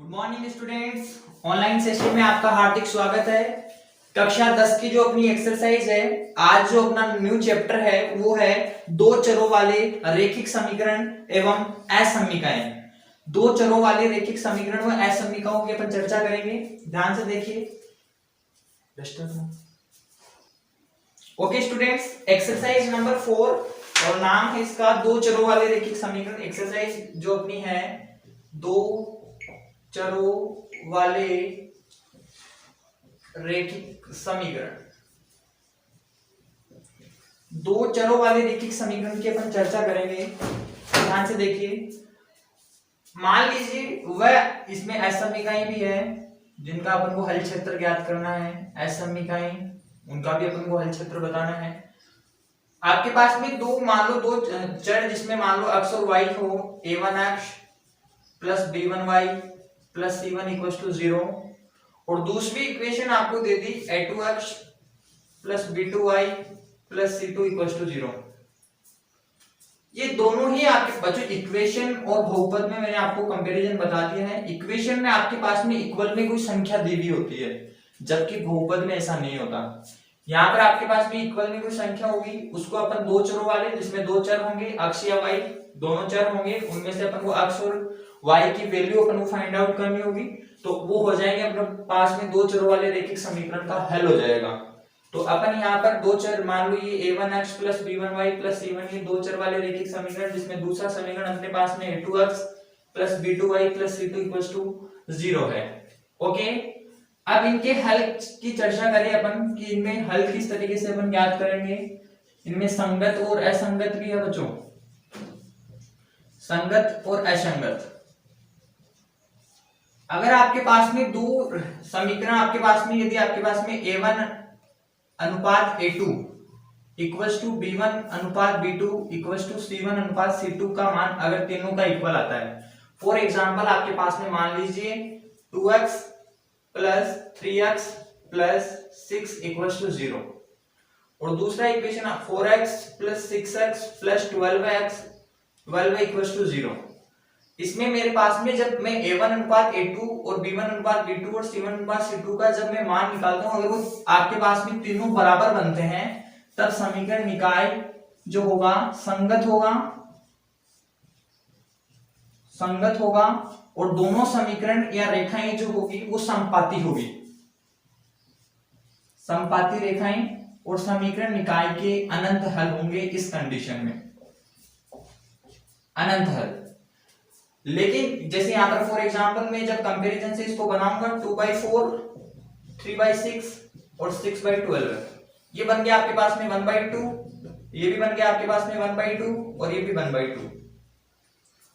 Good morning students, online session में आपका हार्दिक स्वागत है। कक्षा 10 की जो अपनी एक्सरसाइज है, आज जो अपना न्यू चैप्टर है वो है दो चरों वाले रैखिक समीकरण एवं असमीकाएं। दो चरों वाले रैखिक समीकरण व असमीकाओं की अपन चर्चा करेंगे। ध्यान से देखिए। ओके स्टूडेंट्स, एक्सरसाइज नंबर 4 और नाम है इसका दो चरों वाले रैखिक समीकरण। एक्सरसाइज जो अपनी है दो चरों वाले रैखिक समीकरण। दो चरों वाले रैखिक समीकरण की अपन चर्चा करेंगे। ध्यान से देखिए। मान लीजिए वह इसमें असमीकाएं भी है जिनका अपन को हल क्षेत्र ज्ञात करना है। असमीकाएं उनका भी अपन को हल क्षेत्र बताना है। आपके पास में दो मान लो दो चर जिसमें मान लो x और y हो, a1x plus b1y plus c1 equal to 0 और दूसरी इक्वेशन आपको दे दी a2x plus b2y plus c2 equal to 0। ये दोनों ही आपके बच्चों इक्वेशन और बहुपद में मैंने आपको कंपैरिजन बता दिया है। इक्वेशन में आपके पास में इक्वल में कोई संख्या दी हुई होती है, जबकि बहुपद में ऐसा नहीं होता। यहाँ पर आपके पास में इक्वल में कोई संख्या होगी, उसको अपन दो चरों वाले जिसमें दो चर होंगे x या y, दोनों चर होंगे, उनमें से अपन को x और y की वैल्यू अपन को फाइंड आउट करनी होगी, तो वो हो जाएंगे अपने पास में दो चरों वाले रैखिक समीकरण का हल हो जाएगा। तो अपन यहाँ पर दो चर मान लो ये a1x plus b1y plus c1, ये दो चर वाले रैखिक समीकरण जिसमें दूसरा समीकरण अपने पास में a2x plus b2y plus c2 equal to 0 है। ओके, अब इनके हल की चर्चा करें अपन कि इनमें हल किस तरीके से अपन ज्ञात करेंगे। इनमें संगत और असंगत भी है बच्चों, संगत और असंगत। अगर आपके पास में दो समीकरण आपके पास में, यदि आपके पास में a1 अनुपात a2 इक्वल टू b1 अनुपात b2 इक्वल टू c1 अनुपात c2 का मान अगर तीनों का इक्वल आता है, फॉर एग्जांपल आपके पास में मान लीजिए 2x plus 3x plus 6 equal to 0 और दूसरा equation 4x plus 6x plus 12 equal to 0। इसमें मेरे पास में जब मैं a1 अनुपात a2 और b1 अनुपात b2 और c1 अनुपात c2 का जब मैं मान निकालता हूं, अगर वो आपके पास में तीनों बराबर बनते हैं, तब समीकरण निकाय जो होगा संगत होगा, संगत होगा और दोनों समीकरण या रेखाएं जो होगी वो समपाती होगी, समपाती रेखाएं और समीकरण निकाय के अनंत हल होंगे इस कंडीशन में, अनंत हल। लेकिन जैसे यहां पर फॉर एग्जांपल में जब कंपैरिजन से इसको बनाऊंगा 2/4 3/6 और 6/12, ये बन गया आपके पास में 1/2, ये भी बन गया आपके पास में 1/2 और ये भी 1/2।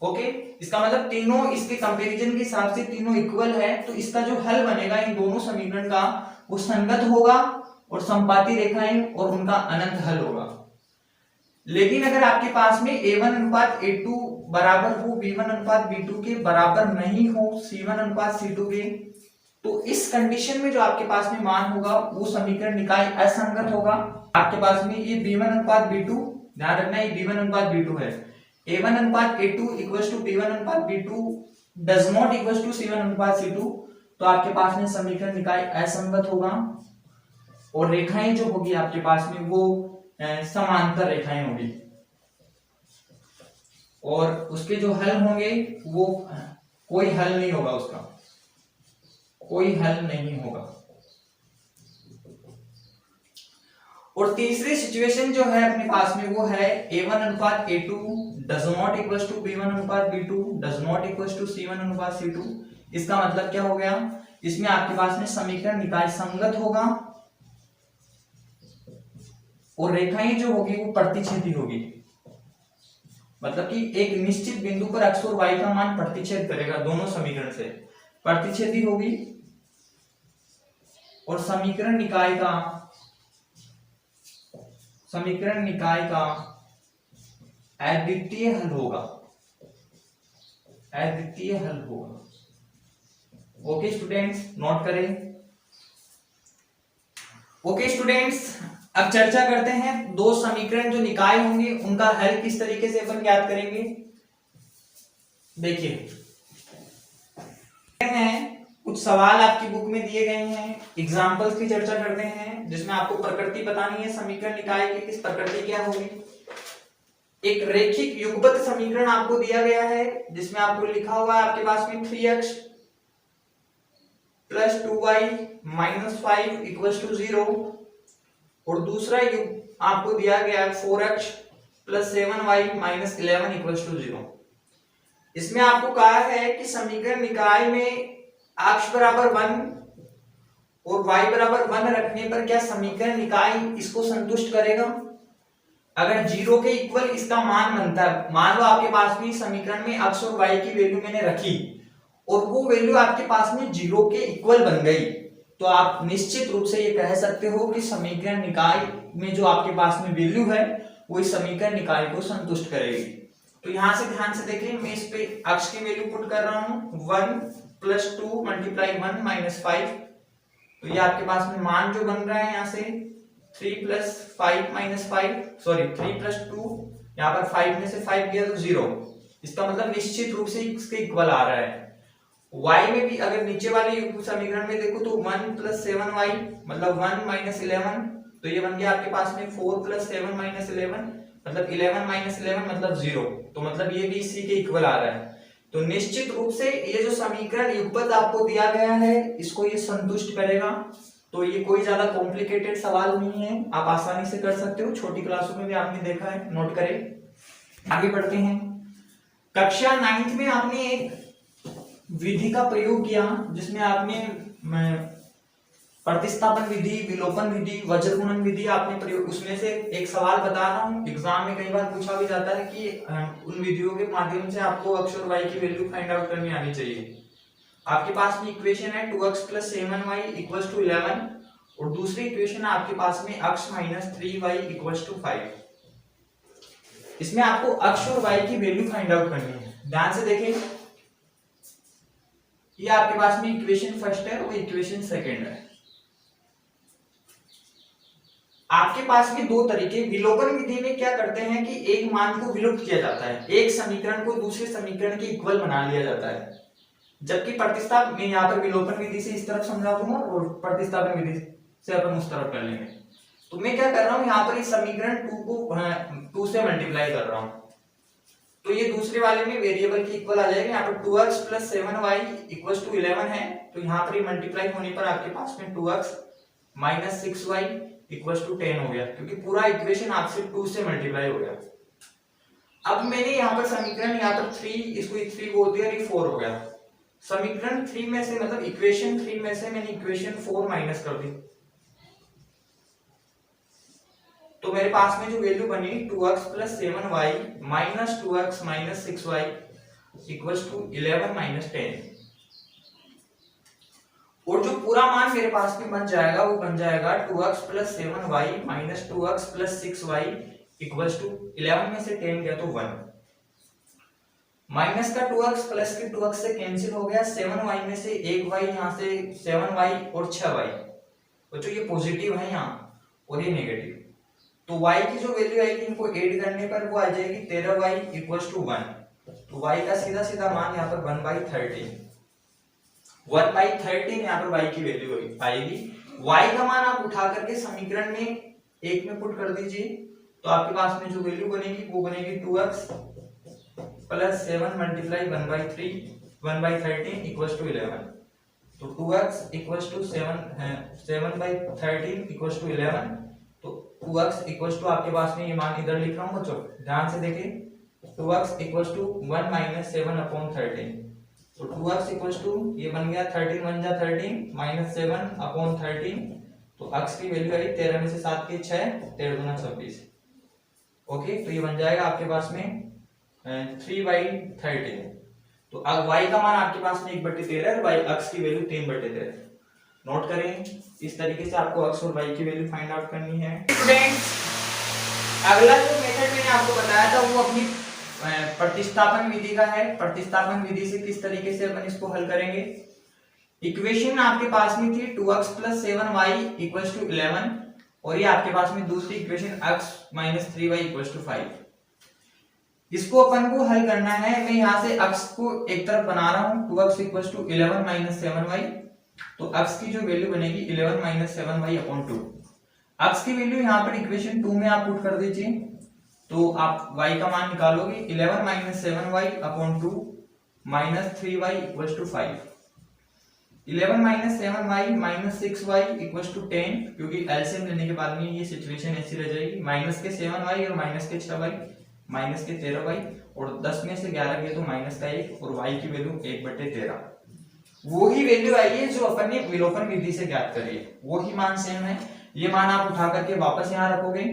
ओके, इसका मतलब तीनों इसके कंपैरिजन के हिसाब से तीनों इक्वल है, तो इसका जो हल बनेगा इन दोनों समीकरण का वो संगत होगा और समपाती रेखाएं और उनका अनंत हल होगा। लेकिन अगर आपके पास में a1 अनुपात a2 बराबर हो b1 अनुपात b2 के बराबर नहीं हो c1 अनुपात c2 के, तो इस कंडीशन में जो आपके पास में मान होगा वो समीकरण निकाय असंगत होगा। आपके पास में ये b1 अनुपात b2, ध्यान रखना ये b1 अनुपात b2 है, a1 अनुपात a2 इक्वल टू b1 अनुपात b2 does not equal to c1 अनुपात c2, तो आपके पास में समीकरण निकाय असंगत होगा और रेखाएं जो होगी आपके पास में वो समांतर रेखाएं होगी और उसके जो हल होंगे वो कोई हल नहीं होगा, उसका कोई हल नहीं होगा। और तीसरी सिचुएशन जो है अपने पास में वो है a1 अनुपात a2 does not equal to b1 अनुपात b2 does not equal to c1 अनुपात c2। इसका मतलब क्या हो गया, इसमें आपके पास में समीकरण निकाय संगत होगा और रेखाएं जो होगी वो प्रतिच्छेदी होगी, मतलब कि एक निश्चित बिंदु पर x और y का मान प्रतिच्छेद करेगा, दोनों समीकरण से प्रतिच्छेदी होगी और समीकरण निकाय का अद्वितीय हल होगा, अद्वितीय हल होगा। ओके स्टूडेंट्स, नोट करें। ओके स्टूडेंट्स, अब चर्चा करते हैं दो समीकरण जो निकाय होंगे उनका हल किस तरीके से अपन ज्ञात करेंगे। देखिए कुछ सवाल आपकी बुक में दिए गए हैं, एग्जाम्पल्स की चर्चा करते हैं जिसमें आपको प्रकृति बतानी है समीकरण निकाय की, किस प्रकृति क्या होगी। एक रेखिक युगपत समीकरण आपको दिया गया है जिसमें आपको लिखा हुआ है आपके पास में 3x + 2y - 5 = 0, और दूसरा आपको दिया गया है 4x + 7y - 11 = 0। इसमें आपको कहा है कि समीकरण निकाय में x बराबर 1 और y बराबर 1 रखने पर क्या समीकरण निकाय इसको संतुष्ट करेगा। अगर 0 के इक्वल इसका मान बनता है, मान लो आपके पास में समीकरण में x और y की वैल्यू मैंने रखी और वो वैल्यू आपके पास में 0 के इक्वल बन गई, तो आप निश्चित रूप से ये कह सकते हो कि समीकरण निकाय में जो आपके पास में वैल्यू है वो इस समीकरण निकाय को संतुष्ट करेगी। तो यहां से ध्यान से देखिए, मैं इस पे x की वैल्यू पुट कर रहा हूं 1 + 2 × 1 - 5, तो ये आपके पास में मान जो बन रहा है यहाँ से 3 + 5 - 5 सॉरी 3 + 2, यहाँ पर 5 में से 5 गया तो 0, इसका मतलब निश्चित रूप से इसके इक्वल आ रहा है। y में भी अगर नीचे वाले समीकरण में देखो तो 1 + 7y मतलब 1 - 11, तो ये बन गया आपके पास में 4 + 7 - 11 मतलब 11 - 11 मतलब 0, तो मतलब ये भी इसी के इक्वल आ रहा है। तो निश्चित रूप से ये जो समीकरण युगपत आपको दिया गया है इसको ये संतुष्ट करेगा। तो ये कोई ज्यादा कॉम्प्लिकेटेड सवाल नहीं है, आप आसानी से कर सकते हो, छोटी क्लासों में भी आपने देखा है, नोट करें। आगे बढ़ते हैं। कक्षा 9th में आपने एक विधि का प्रयोग किया जिसमें आपने प्रतिस्थापन विधि, विलोपन विधि, वज्रगुणन विधि आपने प्रयोग, उसमें से एक सवाल बता रहा हूं, एग्जाम में कई बार पूछा भी जाता है कि उन विधियों के माध्यम से आपको x और y की वैल्यू फाइंड आउट करनी आनी चाहिए। आपके पास में इक्वेशन है 2x + 7y = 11, और दूसरी इक्वेशन आपके पास में x - 3y = 5। इसमें आपको x और y की वैल्यू फाइंड आउट करनी है। ध्यान से देखें, ये आपके पास में इक्वेशन फर्स्ट है और इक्वेशन सेकंड है। आपके पास में दो तरीके, विलोपन विधि में क्या करते हैं कि एक मान को विलुप्त किया जाता है, एक समीकरण को दूसरे समीकरण के इक्वल बना लिया जाता है, जबकि प्रतिस्थापन में यहाँ पर विलोपन विधि से इस तरफ समझा दूंगा और प्रतिस्थापन विधि से अपन उस तरफ कर लेंगे। तो मैं क्या कर रहा हूँ, यहाँ पर इस समीकरण 2 को 2 से मल्टीप्लाई कर रहा हूँ, तो ये दूसरे वाले में वेरिएबल के इक्वल आ जाएगा। यहाँ पर 2x + 7y = 11 है, तो यहाँ पर मल्टीप्लाई होने पर आपके पास में 2x - 6y = 10 हो गया, क्योंकि पूरा इक्वेशन आपसे 2 से मल्टीप्लाई हो गया। अब मैंने यहाँ पर समीकरण, यहाँ पर 3, इसको 3 बोल दिया, ये 4 हो गया। समीकरण 3 में से मतलब इक्वेशन 3 में से मैंने इक्वेशन 4 माइनस कर दी, तो मेरे पास में जो वैल्यू बनी 2x + 7y - 2x - 6y = 11 - 10, और जो पूरा मान मेरे पास में बन जाएगा वो बन जाएगा 2x + 7y - 2x + 6y = 11 में से 10 गया तो 1, माइनस का 2x प्लस के 2x से कैंसिल हो गया, 7y में से 1y, यहाँ से 7y और 6y, बच्चों ये पॉजिटिव है यहाँ और ये नेगेटिव, तो y की जो वैल्यू आएगी इनको ऐड करने पर वो आ जाएगी 13y = 1, तो y का सीधा सीधा मान यहाँ पर 1/13, 1/13 यहाँ पर y की वैल्यू आएगी। y का मान आप उठा करके समीकरण में एक में पुट कर दीजिए, तो आपके पास में जो वैल्यू बनेगी वो बनेगी 2x + 7 × 1/3 1/13 = 11, तो 2x = 7/13 = 11, तो 2x = आपके पास में ये मान इधर लिख रहा हूँ बच्चों, ध्यान से देखिए, 2x = 1 - 7/13, तो 2x = ये बन गया 13 × 1 = 13 - 7/13, तो x की वैल्यू आई 13 में से 7 के 6, 13 × 26, ओके, तो ये बन जाएगा आपके पास में 3/13, तो अब y का मान आपके पास में 1/13 और y x की वैल्यू 3/13, नोट करें। इस तरीके से आपको x और y की वैल्यू फाइंड आउट करनी है। स्टूडेंट्स, अगला जो मेथड मैंने आपको बताया था वो अपनी प्रतिस्थापन विधि का है। प्रतिस्थापन विधि से किस तरीके से अपन इसको हल करेंगे। इक्वेशन आपके पास में थी 2x + 7y = 11, और ये आपके पास में दूसरी इक्वेशन x - 3y = 5। इसको अपन को हल करना है। मैं यहाँ से अक्ष को एक तरफ बना रहा हूँ, 2x equals to 11 minus 7y। तो अक्ष की जो वैल्यू बनेगी 11 माइनस 7y अपॉन 2। अक्ष की वैल्यू यहाँ पर इक्वेशन 2 में आप पुट कर दीजिए, तो आप y का मान निकालोगे 11 minus 7y upon 2 minus 3y equals to 5। 11 minus 7y minus 6y equals to 10, क्योंकि एलसीएम लेने के बाद में ये सिचुएशन ऐसी रह जाएगी। माइनस के 7y और माइनस के 6y माइनस के 13y, और 10 में से 11 गए तो माइनस का 1, और y की वैल्यू 1/13। वो ही वैल्यू आई है जो अपन ने विलोपन विधि से ज्ञात करी है, वो ही मान सेम है। ये मान आप उठा करके वापस यहाँ रखोगे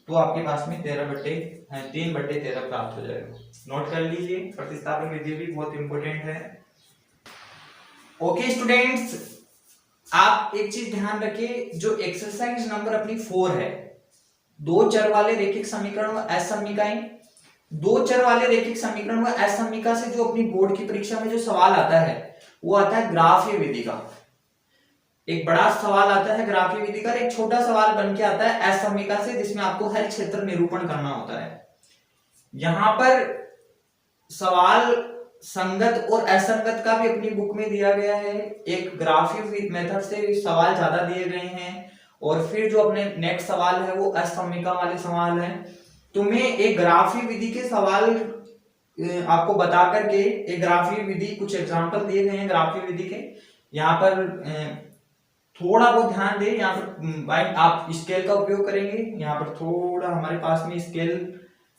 तो आपके पास में 3/13 प्राप्त हो जाएगा। नोट कर लीजिए, प्रतिस्थापन विधि भी बहुत इंपॉर्टेंट है। ओके स्टूडेंट्स, आप एक चीज ध्यान रखिए, जो एक्सरसाइज नंबर अपनी 4 है, दो चर वाले रैखिक समीकरण व असमीकाएं। दो चर वाले रैखिक समीकरण व असमीका से जो अपनी बोर्ड की परीक्षा में जो सवाल आता है वो आता है ग्राफीय विधि का। एक बड़ा सवाल आता है ग्राफीय विधि का, एक छोटा सवाल बन के आता है असमीका से, जिसमें आपको हल क्षेत्र निरूपण करना होता है। यहां पर सवाल संगत और असंगत का भी अपनी बुक में दिया गया है। एक ग्राफीय मेथड से सवाल ज्यादा दिए गए हैं, और फिर जो अपने नेक्स्ट सवाल है वो असमीका वाले सवाल है। तो मैं एक ग्राफीय विधि के सवाल आपको बता करके, एक ग्राफीय विधि कुछ एग्जांपल दिए गए हैं ग्राफीय विधि के, यहाँ पर थोड़ा बहुत ध्यान दें। यहाँ पर भाई आप स्केल का उपयोग करेंगे, यहाँ पर थोड़ा हमारे पास में स्केल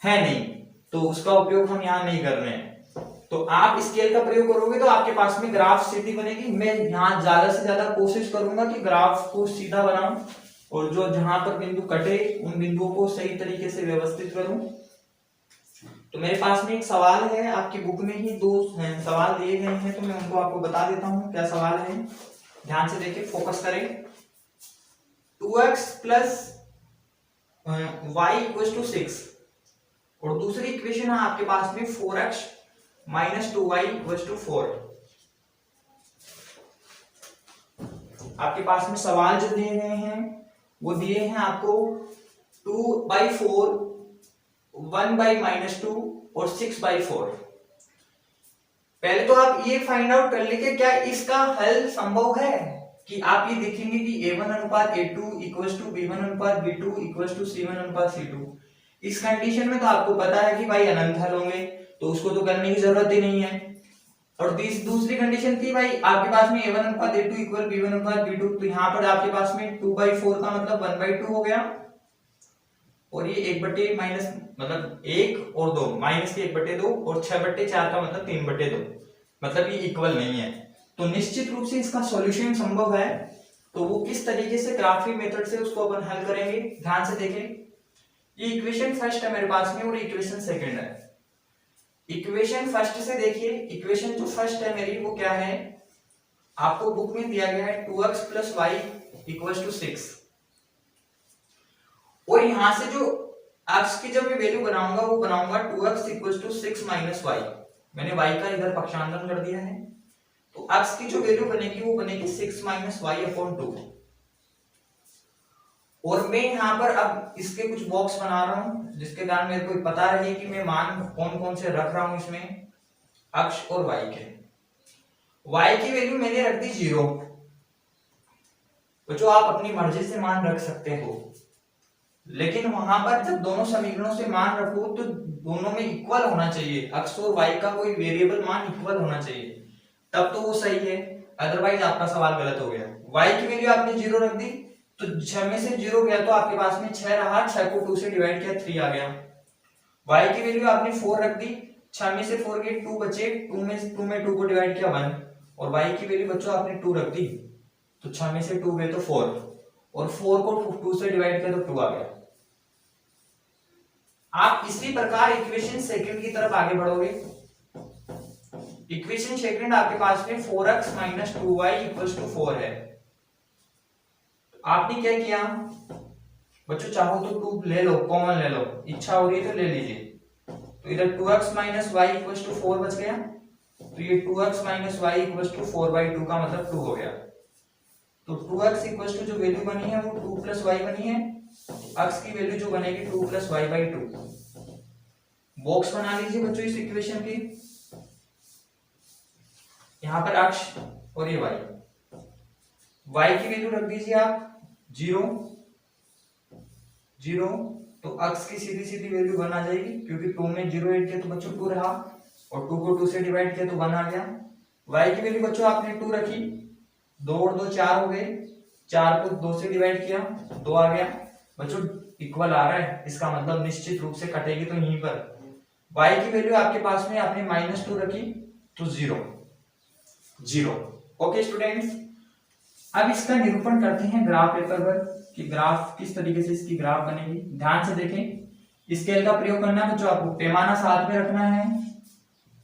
है नहीं, तो उसका उपयोग हम यहाँ नहीं कर रहे हैं। तो आप स्केल का प्रयोग करोगे तो आपके पास में ग्राफ सीधी बनेगी। मैं यहाँ ज्यादा से ज्यादा कोशिश करूंगा कि ग्राफ को सीधा बनाऊं, और जो जहां पर बिंदु कटे उन बिंदुओं को सही तरीके से व्यवस्थित करूं। तो मेरे पास में एक सवाल है, आपकी बुक में ही दो सवाल दिए गए हैं, तो मैं उनको आपको बता देता हूं क्या सवाल है। ध्यान से देखिए, फोकस करें। 2x plus y equals to 6, और दूसरी इक्वेशन है आपके पास में 4x minus 2y equals to 4। आपके पास में सवाल जो दिए गए हैं वो दिए हैं आपको 2/4, 1/-2 और 6/4। पहले तो आप ये फाइंड आउट कर लीजिए क्या इसका हल संभव है, कि आप ये देखेंगे कि a1 अनुपात a2 इक्वल्स टू b1 अनुपात b2 इक्वल्स टू c1 अनुपात c2। इस कंडीशन में तो आपको पता है कि भाई अनंत हल होंगे, तो उसको तो करने की जरूरत ही नहीं है। और दूसरी कंडीशन थी भाई आपके पास में a1 अनुपात a2 इक्वल b1 अनुपात b2, तो यहाँ पर आपके पास में 2/4 का मतलब 1/2 हो गया, और ये 1 माइनस मतलब 1 और 2 माइनस के 1/2, और 6/4 का मतलब 3/2, मतलब ये इक्वल नहीं है। तो निश्चित रूप से इसका सॉल्यूशन संभव है। तो वो किस तरीके से ग्राफीय मेथड से उसको अपन हल करेंगे, ध्यान से देखें। ये इक्वेशन फर्स्ट है मेरे पास में, और इक्वेशन सेकंड है। इक्वेशन फर्स्ट से देखिए, इक्वेशन जो फर्स्ट है मेरी वो क्या है, आपको बुक में दिया गया है 2x plus y equals to 6, और यहां से जो x की जब मैं वैल्यू बनाऊंगा वो बनाऊंगा 2x equals to 6 minus y। मैंने y का इधर पक्षांतरण कर दिया है, तो x की जो वैल्यू बनेगी वो बनेगी 6 माइनस y अपॉन 2। और मैं यहाँ पर अब इसके कुछ बॉक्स बना रहा हूं, जिसके कारण मेरे को पता रहे कि मैं मान कौन कौन से रख रहा हूं इसमें, अक्ष और y के। y की वैल्यू मैंने रख दी 0, तो जो आप अपनी मर्जी से मान रख सकते हो, लेकिन वहां पर जब दोनों समीकरणों से मान रखो तो दोनों में इक्वल होना चाहिए, अक्ष और y का कोई वेरिएबल मान इक्वल होना चाहिए, तब तो वो सही है, अदरवाइज आपका सवाल गलत हो गया। y की वैल्यू आपने 0 रख दी, तो 6 में से 0 गया तो आपके पास में 6 रहा, 6 को 2 से डिवाइड किया 3 आ गया। y की वैल्यू आपने 4 रख दी, 6 में से 4 गए 2 बचे, 2 में 2 को डिवाइड किया 1, और y की वैल्यू बच्चों आपने 2 रख दी, तो 6 में से 2 गए तो 4, और 4 को 2 से डिवाइड किया तो 2 आ गया। आप इसी प्रकार इक्वेशन सेकंड की तरफ आगे बढ़ोगे। इक्वेशन सेकंड आपके पास में 4x minus 2y equals to 4 है। आपने क्या किया बच्चों, चाहो तो 2 ले लो, कॉमन ले लो, इच्छा हो रही है तो ले लीजिए। तो इधर 2x minus y equals to 4 बच गया, तो ये 2x minus y equals to 4/2 का मतलब 2 हो गया। तो 2x इक्वल्स टू जो वैल्यू बनी है वो 2 प्लस y बनी है, x की वैल्यू जो बनेगी 2 प्लस y/2। बॉक्स बना लीजिए बच्चों इस इक्वेशन की। यहां पर अक्ष और ये वाई की वैल्यू रख दीजिए आप 0 0, तो अक्ष की सीधी सीधी वैल्यू 1 आ जाएगी, क्योंकि 2 में 0 ऐड किया तो बच्चों 2 रहा, और 2 को 2 से डिवाइड किया तो 1 आ गया। y की वैल्यू बच्चों आपने 2 रखी, 2 और 2 4 हो गए, 4 को 2 से डिवाइड किया 2 आ गया बच्चों, इक्वल आ रहा है, इसका मतलब निश्चित रूप से कटेगी तो यहीं पर। y की वैल्यू आपके पास में आपने -2 रखी तो 0 0। ओके स्टूडेंट्स, अब इसका निरूपण करते हैं ग्राफ पेपर पर कि ग्राफ किस तरीके से इसकी ग्राफ बनेगी। ध्यान से देखें, स्केल का प्रयोग करना है बच्चों, आपको पैमाना साथ में रखना है,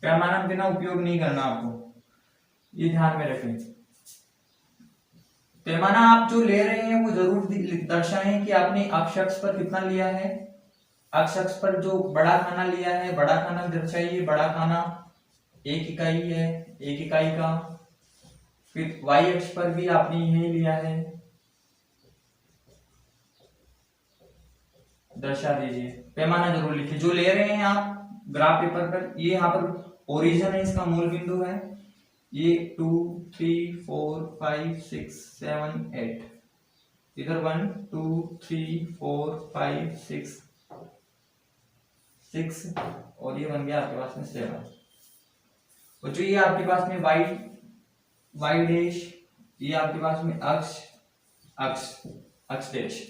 पैमाना बिना उपयोग नहीं करना आपको, ये ध्यान में रखें। पैमाना आप जो ले रहे हैं वो जरूर दर्शाएं कि आपने अक्ष अक्ष पर कितना लिया है। अक्ष अक्ष पर जो बड़ा खाना लिया है, बड़ा खाना दर्शाइए, बड़ा खाना 1 इकाई है, 1 इकाई का। फिर वाई अक्ष पर भी आपने यही लिया है, दर्शा दीजिए, पैमाना जरूर लिखिए जो ले रहे हैं आप ग्राफ पेपर पर। ये यहाँ पर ओरिजिन है, इसका मूल बिंदु है, ये 2 3 4 5 6 7 8, इधर 1 2 3 4 5 6 6, और ये बन गया आपके पास में 7। बच्चों ये आपके पास में वाई डैश, ये आपके पास में अक्ष अक्ष अक्ष डैश,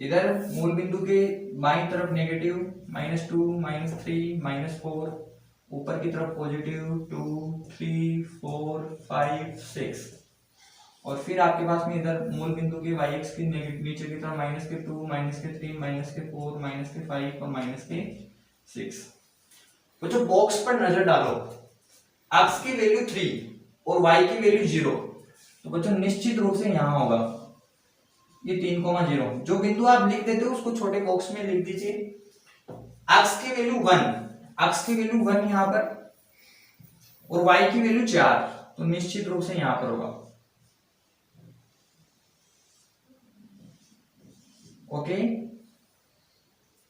इधर मूल बिंदु के बाईं तरफ नेगेटिव -2 -3 -4, ऊपर की तरफ पॉजिटिव 2 3 4 5 6, और फिर आपके पास में इधर मूल बिंदु के वाई एक्स की नीचे की तरफ -2 -3 -4 -5 और -6। बच्चों बॉक्स पर नजर डालो, एक्स की वैल्यू 3 और वाई की वैल्यू 0, तो बच्चों निश्चित रूप से यहां होगा ये 3,0। जो बिंदु आप लिख देते हो उसको छोटे बॉक्स में लिख दीजिए। एक्स की वैल्यू 1, एक्स की वैल्यू 1 यहां पर, और वाई की वैल्यू 4, तो निश्चित रूप से यहां पर होगा। ओके,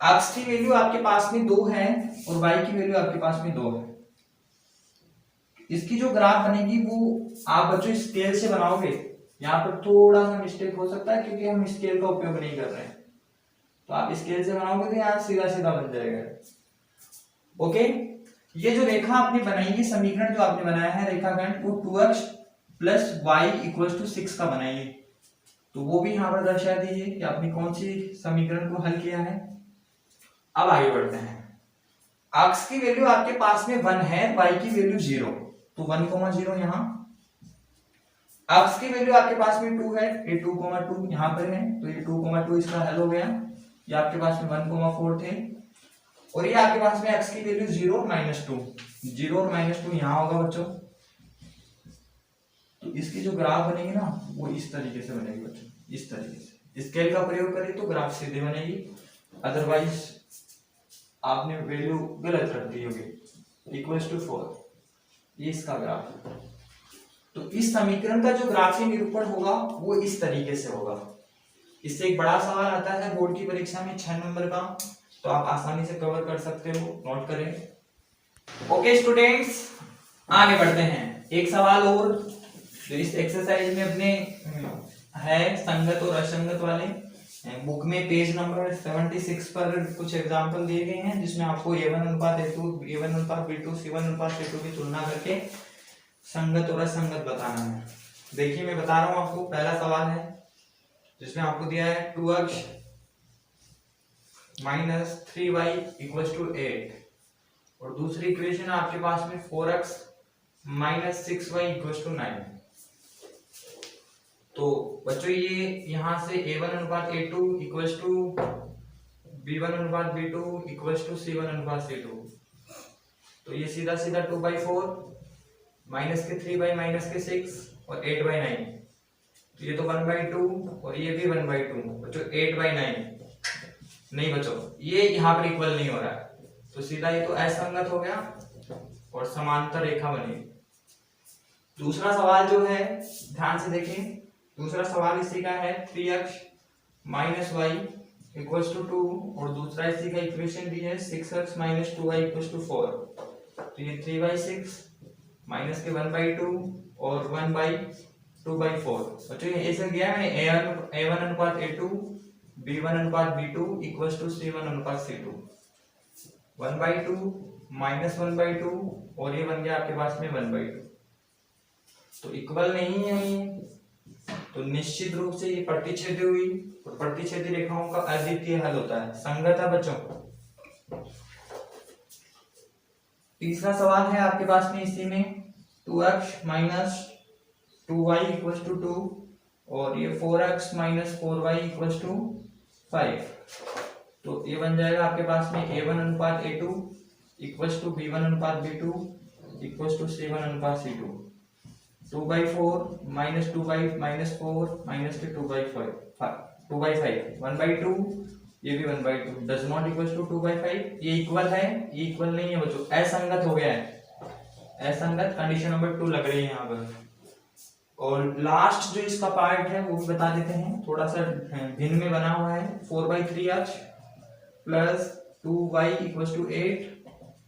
एक्स की वैल्यू आपके पास में 2 है और वाई की वैल्यू आपके पास में 2 है। इसकी जो ग्राफ बनेगी वो आप बच्चों स्केल से बनाओगे, यहाँ पर थोड़ा सा मिस्टेक हो सकता है क्योंकि हम स्केल का उपयोग नहीं कर रहे हैं, तो आप स्केल से बनाओगे तो यहाँ सीधा सीधा बन जाएगा। ओके, ये जो रेखा आपने बनाई है, समीकरण जो आपने बनाया है रेखाखंड, वो 2x + y = 6 का बनाइए, तो वो भी यहाँ पर दर्शा दीजिए कि आपने कौन सी समीकरण को हल किया है। अब आगे बढ़ते हैं, x की वैल्यू आपके पास में 1 है, y की वैल्यू 0, तो 1,0 यहाँ, x की वैल्यू आपके पास में 2 है, ये 2,2 यहाँ पर है, तो ये 2,2 इसका हल हो गया। ये आपके पास में 1,4 थे, और ये आपके पास में x की वैल्यू 0 और -2, 0 और -2 यहाँ होगा बच्चों। तो इसकी जो ग्राफ बनेगी ना वो इस तरीके से बनेगी बच्चों, इस तरीके से। स्केल का प्रयोग करिए तो ग्राफ सीधे बनेगी, अदरवाइज आपने वैल्यू गलत रख दी होगी, =4, ये इसका ग्राफ। तो इस समीकरण का जो ग्राफीय निरूपण होगा वो इस तरीके से होगा। इससे एक बड़ा सवाल आता है बोर्ड की परीक्षा में 6 नंबर का, तो आप आसानी से कवर कर सकते हो, नोट करें। ओके स्टूडेंट्स, आगे बढ़ते हैं। एक सवाल और जो इस एक्सरसाइज में अपने है, संगत और असंगत वाले, बुक में पेज नंबर 76 पर कुछ एग्जांपल दिए गए हैं, जिसमें आपको A1:A2, A1:B2, C1:C2 की तुलना करके संगत और असंगत बताना है। देखिए मैं बता रहा हूं आपको, पहला सवाल है जिसमें आपको दिया है 2x - 3y = 8, और दूसरी इक्वेशन आपके पास में 4x - 6y = 9। तो बच्चों ये यहां से A1:A2 = B1:B2 = C1:C2, तो ये सीधा सीधा 2/4 -3 - 6 और 8/9, तो ये तो 1/2 और ये भी 1/2 बच्चों, 8/9 नहीं बच्चों, ये यहाँ पर इक्वल नहीं हो रहा है, तो सीधा ये तो असंगत हो गया और समांतर रेखा बनी। दूसरा सवाल जो है ध्यान से देखें, दूसरा सवाल इसी का है 3x - y इक्वल्स टू 2 और दूसरा इसी का इक्वेशन भी है 6x minus 2y equals to 4। तो ये 3/6 माइनस के 1/2 और 1/2/4। बच्चों ये ऐसा गया है a1 अनुपात a2 b1 अनुपात b2 इक्वल्स टू c1 अनुपात c2। 1/2 माइनस 1/2 और ये बन गया आपके पास में 1/2। तो इक्वल नहीं है ये, तो निश्चित रूप से ये प्रतिच्छेदी हुई और प्रतिच्छेदी रेखाओं का अद्वितीय हल होता है, संगत है बच्चों। तीसरा सवाल है आपके पास में इसी में 2x minus 2y equals to 2 और ये 4x minus 4y equals to 5। तो ये बन जाएगा आपके पास में a1 अनुपात a2 इक्वल्स टू b1 अनुपात b2 इक्वल्स टू c1 अनुपात c2। 2/4 माइनस 2/4 माइनस के 2/5 1/2 ये भी 1/2 डज नॉट इक्वल्स टू 2/5। ये इक्वल है, ये इक्वल नहीं है बच्चों, असंगत हो गया है। असंगत कंडीशन नंबर 2 लग रही है यहाँ पर। और लास्ट जो इसका पार्ट है वो भी बता देते हैं, थोड़ा सा भिन्न में बना हुआ है। 4/3h plus 2y equals to 8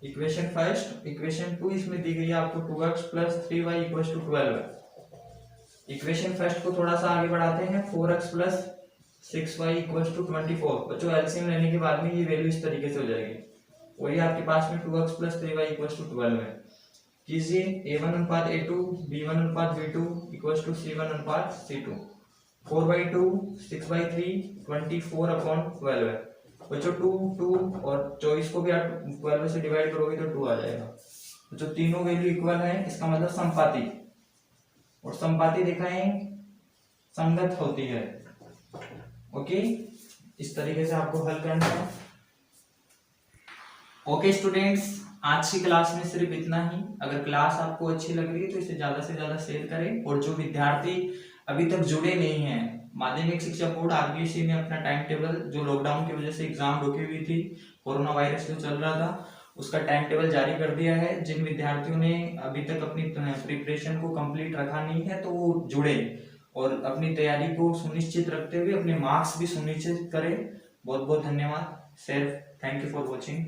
equation first. Equation 2 इसमें दी गई है आपको 2x plus 3y equals to 12। Equation first को थोड़ा सा आगे बढ़ाते हैं, 4x plus 6y equals to 24। बच्चों एलसीएम लेने के बाद में ये वैल्यू इस तरीके से हो जाएगी। वही आपके पास में 2x plus 3y equals to 12 है। कीजिए a1 अनुपात a2 b1 अनुपात b2 इक्वल्स टू c1 अनुपात c2। 4/2 6/3 24/12 है बच्चों। 2 और 24 को भी आप 12 से डिवाइड करोगे तो 2 आ जाएगा। बच्चों तीनों वैल्यू इक्वल है, इसका मतलब संपाती, और संपाती दिखाएं संगत होती है। ओके, इस तरीके से आपको हल करना है। ओके स्टूडेंट्स, आज की क्लास में सिर्फ इतना ही। अगर क्लास आपको अच्छी लग रही है तो इसे ज्यादा से ज्यादा शेयर करें। और जो विद्यार्थी अभी तक जुड़े नहीं हैं, माध्यमिक शिक्षा बोर्ड आरबीएसई ने अपना टाइम टेबल, जो लॉकडाउन की वजह से एग्जाम रुकी हुई थी, कोरोना वायरस जो चल रहा था, उसका टाइम टेबल जारी कर दिया है। जिन विद्यार्थियों ने अभी तक अपनी प्रिपरेशन को कंप्लीट रखा नहीं है तो वो जुड़े और अपनी तैयारी को सुनिश्चित रखते हुए अपने मार्क्स भी सुनिश्चित करें। बहुत बहुत धन्यवाद sir, thank you for watching.